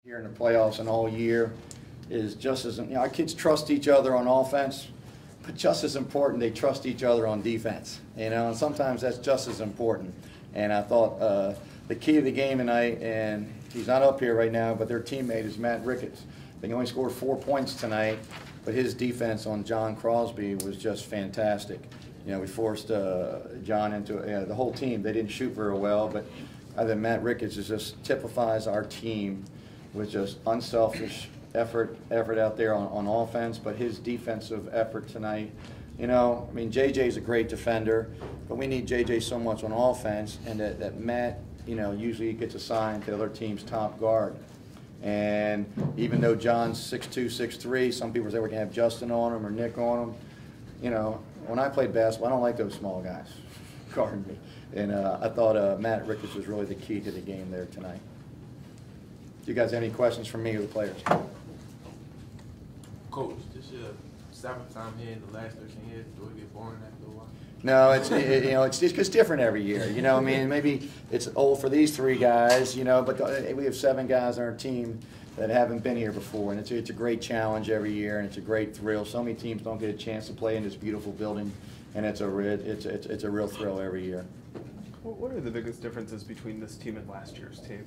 Here in the playoffs and all year is just as, our kids trust each other on offense, but just as important, they trust each other on defense, and sometimes that's just as important. And I thought the key to the game tonight, and he's not up here right now, but their teammate is Matt Ricketts. They only scored 4 points tonight, but his defense on John Crosby was just fantastic. We forced John into the whole team. They didn't shoot very well, but I think Matt Ricketts just typifies our team with just unselfish effort out there on offense, but his defensive effort tonight, JJ's a great defender, but we need JJ so much on offense, and that Matt, usually gets assigned to the other team's top guard. And even though John's 6'2", 6'3", some people say we can have Justin on him or Nick on him. When I played basketball, I don't like those small guys guarding me. And I thought Matt Ricketts was really the key to the game there tonight. Do you guys have any questions from me or the players? Coach, this is your 7th time here in the last 13 years. Do it get boring after a while? No, it's different every year. Maybe it's old for these 3 guys, but we have 7 guys on our team that haven't been here before, and it's a great challenge every year, and it's a great thrill. So many teams don't get a chance to play in this beautiful building, and it's a real thrill every year. What are the biggest differences between this team and last year's team?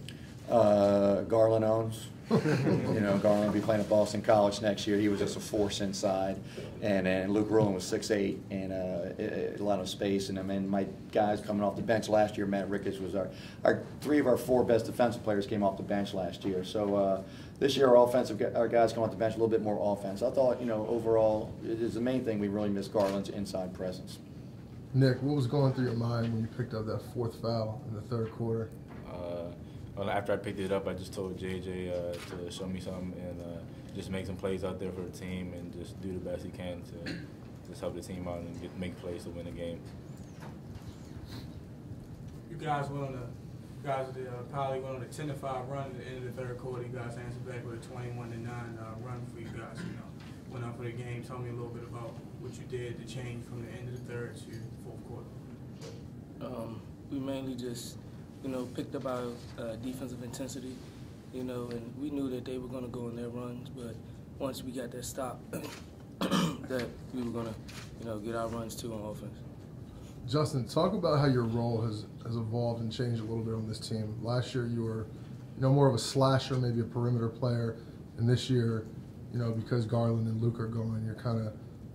Garland owns. Garland will be playing at Boston College next year. He was just a force inside, and Luke Rowland was 6'8", and a lot of space. And my guys coming off the bench last year, Matt Ricketts was our 3 of our 4 best defensive players came off the bench last year. So this year our guys come off the bench a little bit more offense. I thought overall it is the main thing. We really missed Garland's inside presence. Nick, what was going through your mind when you picked up that 4th foul in the 3rd quarter? Well, after I picked it up, I just told JJ to show me something and just make some plays out there for the team and just do the best he can to just help the team out and make plays to win the game. You guys probably went on a 10-5 run at the end of the 3rd quarter. You guys answered back with a 21-9 run for you guys. Went up for the game. Tell me a little bit about what you did to change from the end of the 3rd to the 4th quarter. We mainly just picked up our defensive intensity, and we knew that they were going to go on their runs, but once we got that stop, that we were going to, get our runs too on offense. Justin, talk about how your role has evolved and changed a little bit on this team. Last year you were, more of a slasher, maybe a perimeter player, and this year, because Garland and Luke are going, you're kind of,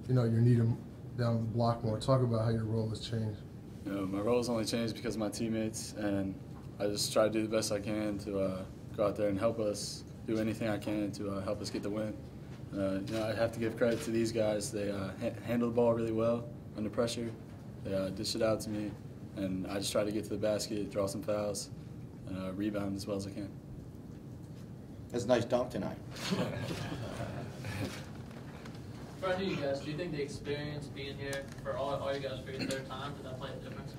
you need them down the block more. Talk about how your role has changed. My role's only changed because of my teammates, and I just try to do the best I can to go out there and help us do anything I can to help us get the win. I have to give credit to these guys. They handle the ball really well under pressure. They dish it out to me, and I just try to get to the basket, draw some fouls, and rebound as well as I can. That's a nice dunk tonight. For you guys, do you think the experience being here for all you guys for your 3rd time, did that play a difference?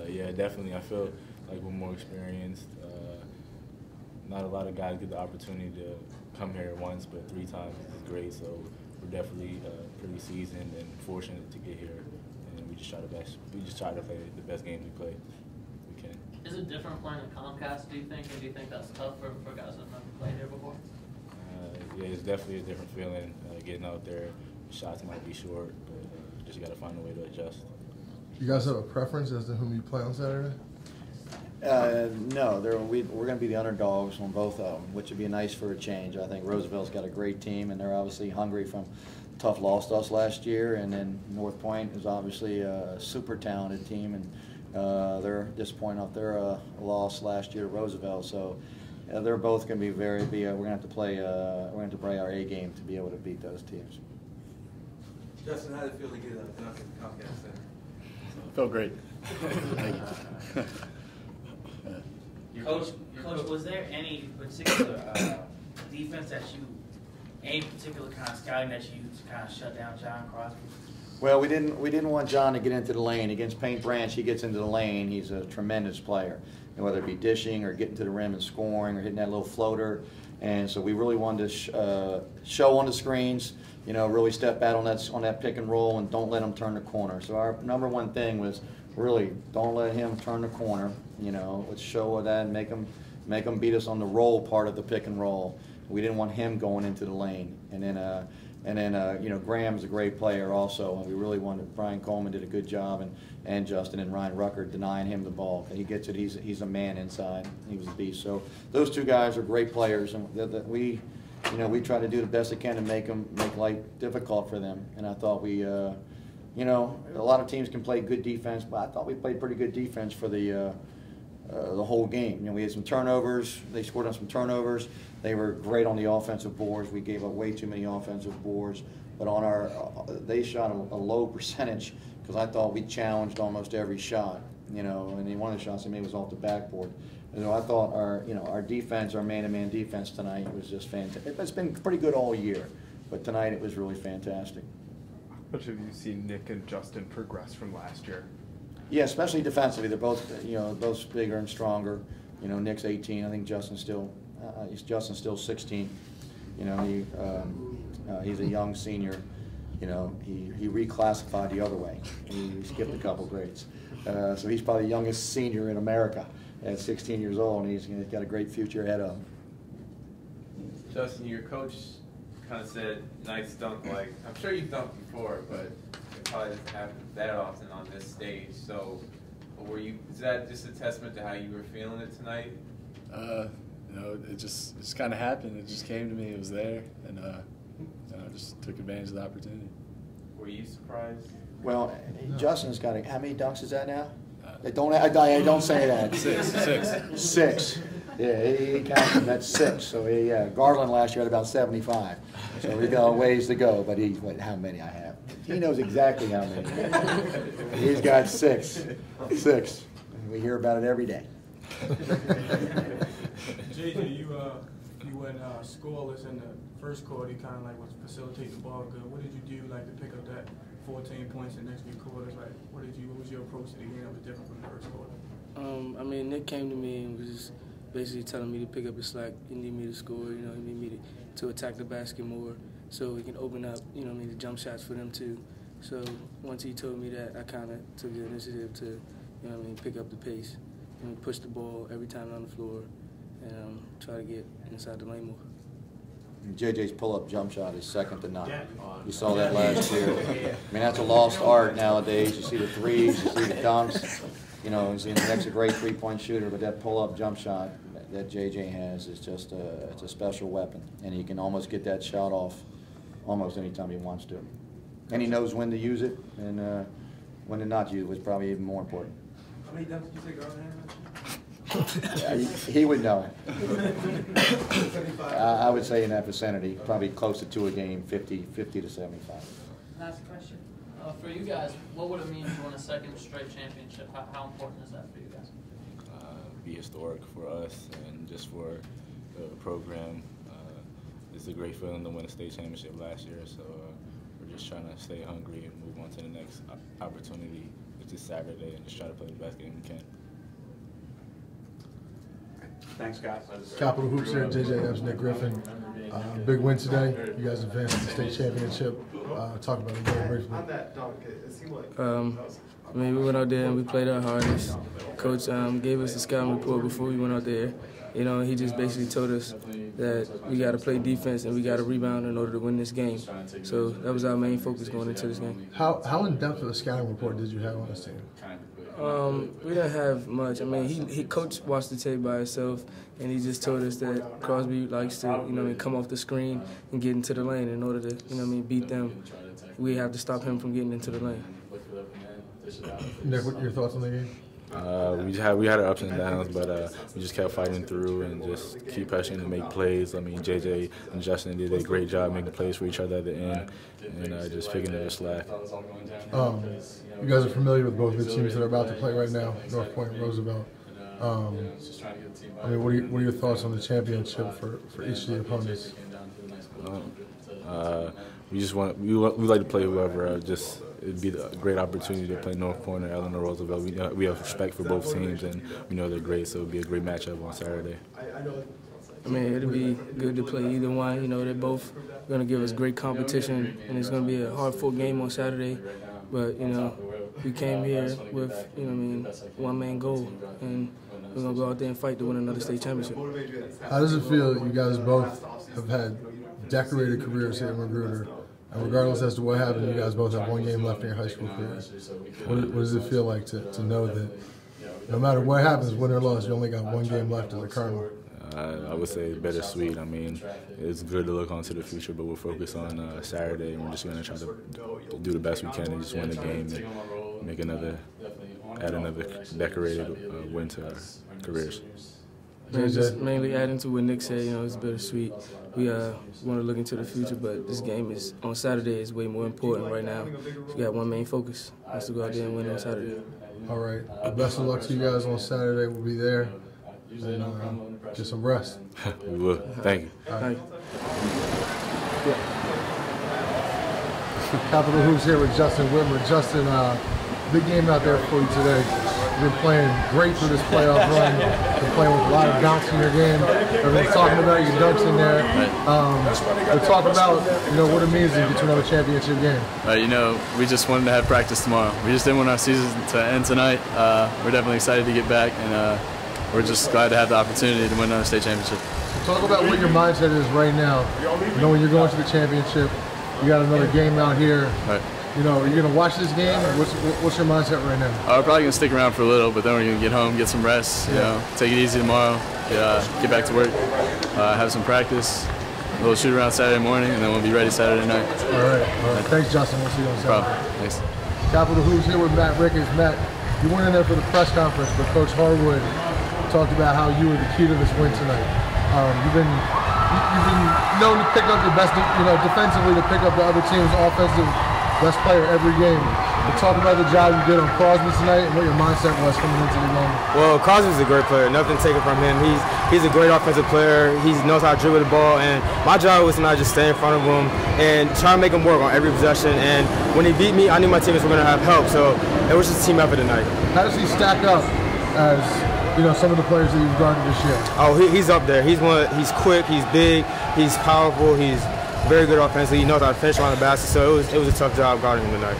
Yeah, definitely. I feel like we're more experienced. Not a lot of guys get the opportunity to come here once, but 3 times is great. So we're definitely pretty seasoned and fortunate to get here, and we just try to play the best game we can. Is it different playing in Comcast, do you think, and do you think that's tough for guys that have never played here before? Yeah, it's definitely a different feeling getting out there. Shots might be short, but just got to find a way to adjust. You guys have a preference as to whom you play on Saturday? No, we're going to be the underdogs on both of them, which would be nice for a change. I think Roosevelt's got a great team, and they're obviously hungry from tough loss to us last year. And then North Point is obviously a super talented team, and they're disappointed off their loss last year to Roosevelt. So they're both going to be we're going to have to play our A game to be able to beat those teams. Justin, how did it feel to get a dunk at the Comcast Center? It felt great. Thank you. Coach, was there any particular defense any particular kind of scouting that you used to kind of shut down John Crosby? Well, we didn't want John to get into the lane. Against Paint Branch, he gets into the lane. He's a tremendous player, and whether it be dishing or getting to the rim and scoring or hitting that little floater. And so we really wanted to show on the screens, really step out on that pick and roll and don't let him turn the corner. So our number one thing was really don't let him turn the corner. Let's show that and make him make them beat us on the roll part of the pick and roll. We didn't want him going into the lane. And then you know, Graham's a great player also, and we really wanted. Brian Coleman did a good job, and Justin and Ryan Rucker denying him the ball. He gets it. He's a man inside. He was a beast. So those two guys are great players, and we, you know, we try to do the best we can to make life difficult for them. And I thought we, you know, a lot of teams can play good defense, but I thought we played pretty good defense for the whole game. You know, we had some turnovers. They scored on some turnovers. They were great on the offensive boards. We gave up way too many offensive boards. But on our, they shot a low percentage because I thought we challenged almost every shot. You know, and one of the shots they made was off the backboard. And so I thought our defense, our man-to-man defense tonight was just fantastic. It's been pretty good all year, but tonight it was really fantastic. How much have you seen Nick and Justin progress from last year? Yeah, especially defensively. They're both, you know, both bigger and stronger. You know, Nick's 18. I think Justin's still 16. You know, he's a young senior. You know, he reclassified the other way. He skipped a couple grades. So he's probably the youngest senior in America at 16 years old, and he's got a great future ahead of him. Justin, your coach kind of said, nice dunk, like, I'm sure you've dunked before, but it probably doesn't happen that often on this stage. So is that just a testament to how you were feeling it tonight? You know, it just kind of happened. It just came to me. It was there, and you know, I just took advantage of the opportunity. Were you surprised? Well, Justin's got how many dunks is that now? Don't say that. Six. Yeah, he counts them. That's 6. So Garland last year had about 75. So we got a ways to go. But how many I have? He knows exactly how many. He's got 6. We hear about it every day. JJ, you went scoreless in the first quarter. You kind of like was facilitate the ball good. What did you do like to pick up that 14 points in the next few quarters? Like, what was your approach to the game that was different from the first quarter? I mean, Nick came to me and was just basically telling me to pick up the slack. He need me to score, you know, he need me to attack the basket more so we can open up, you know, the jump shots for them too. So once he told me that, I kind of took the initiative to, you know, pick up the pace and push the ball every time on the floor and try to get inside the lane more. JJ's pull-up jump shot is second to none. You saw that last year. I mean, that's a lost art nowadays. You see the threes, you see the dunks. You know, he's the next great three-point shooter, but that pull-up jump shot that JJ has is just it's a special weapon, and he can almost get that shot off almost anytime he wants to. And he knows when to use it and when to not use it, which is probably even more important. How many dunks did you say Garland had? Yeah, he would know it. I would say in that vicinity, probably close to 2 a game, 50 to 75. Last question. For you guys, what would it mean to win a second straight championship? How important is that for you guys? Be historic for us and just for the program. It's a great feeling to win a state championship last year, so we're just trying to stay hungry and move on to the next opportunity, which is Saturday, and just try to play the best game we can. Thanks, guys. Capital Hoops here, JJ Epps, Nick Griffin. Big win today. You guys advanced to the state championship. Talk about it very briefly. On that dunk, it seemed like I mean, we went out there and we played our hardest. Coach gave us the scouting report before we went out there. You know, he just basically told us that we got to play defense and we got to rebound in order to win this game. So that was our main focus going into this game. How in depth of a scouting report did you have on this team? We didn't have much. I mean, he coach watched the tape by himself, and he just told us that Crosby likes to, you know, come off the screen and get into the lane. In order to, you know, beat them, we have to stop him from getting into the lane. Nick, what are your thoughts on the game? We had our ups and downs, but we just kept fighting through and just keep pressuring to make plays. I mean, JJ and Justin did a great job making plays for each other at the end, and just picking up the slack. You guys are familiar with both the teams that are about to play right now, North Point and Roosevelt. I mean, what are your thoughts on the championship for each of the opponents? We like to play whoever. It'd be a great opportunity to play North Point or Eleanor Roosevelt. We have respect for both teams, and we know they're great, so it'll be a great matchup on Saturday. I mean, it'll be good to play either one. You know, they're both going to give us great competition, and it's going to be a hard-fought game on Saturday. But, you know, we came here with, one-man goal, and we're gonna go out there and fight to win another state championship. How does it feel? You guys both have had decorated careers here at Magruder, and regardless as to what happened, you guys both have one game left in your high school career. What does it feel like to know that no matter what happens, win or loss, you only got one game left as a Colonel? I would say bittersweet. I mean, it's good to look onto the future, but we're focused on Saturday, and we're just going to try to do the best we can and just win the game and add another decorated win to our careers. Man, just mainly adding to what Nick said, it's bittersweet. We want to look into the future, but this game is on Saturday is way more important right now. We got one main focus, that's to go out there and win on Saturday. All right. Best of luck to you guys on Saturday. We'll be there. And get some rest. We will. Thank you. Thank you. Capital Hoops here with Justin Whitmer. Justin, big game out there for you today. You've been playing great for this playoff run. Been playing with a lot of bounce in your game. Everyone's talking about your dunks in there. We're talking about what it means to get to another championship game. We just wanted to have practice tomorrow. We just didn't want our season to end tonight. We're definitely excited to get back, and we're just glad to have the opportunity to win another state championship. So talk about what your mindset is right now. When you're going to the championship, you got another game out here. Right. Are you going to watch this game? What's your mindset right now? We're probably going to stick around for a little, but then we're going to get home, get some rest, take it easy tomorrow, get back to work, have some practice, a little shoot around Saturday morning, and then we'll be ready Saturday night. All right. Thanks, Justin. We'll see you on Saturday. No problem. Thanks. Capital Hoops here with Matt Ricketts. Matt, you weren't in there for the press conference, but Coach Harwood talked about how you were the key to this win tonight. You've been known to pick up the best, defensively to pick up the other team's offensive best player every game. But talk about the job you did on Crosby tonight and what your mindset was coming into the game. Well, Crosby's a great player. Nothing taken from him. He's a great offensive player. He knows how to dribble the ball, and my job was to not just stay in front of him and try to make him work on every possession. And when he beat me, I knew my teammates were going to have help. So it was just a team effort tonight. How does he stack up as some of the players that you've guarded this year? Oh, he's up there. He's quick. He's big. He's powerful. He's very good offensively. He knows how to finish on the basket. So it was a tough job guarding him tonight.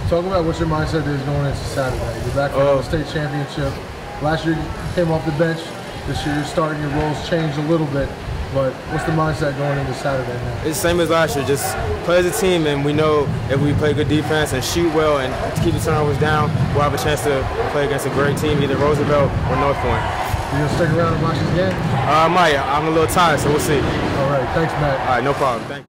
Talk about what your mindset is going into Saturday. You're back for the state championship. Last year you came off the bench. This year you're starting. Your roles changed a little bit. But what's the mindset going into Saturday now? It's the same as last year. Just play as a team, and we know if we play good defense and shoot well and keep the turnovers down, we'll have a chance to play against a great team, either Roosevelt or North Point. You gonna stick around and watch this game? I might. I'm a little tired, so we'll see. All right. Thanks, Matt. All right. No problem. Thanks.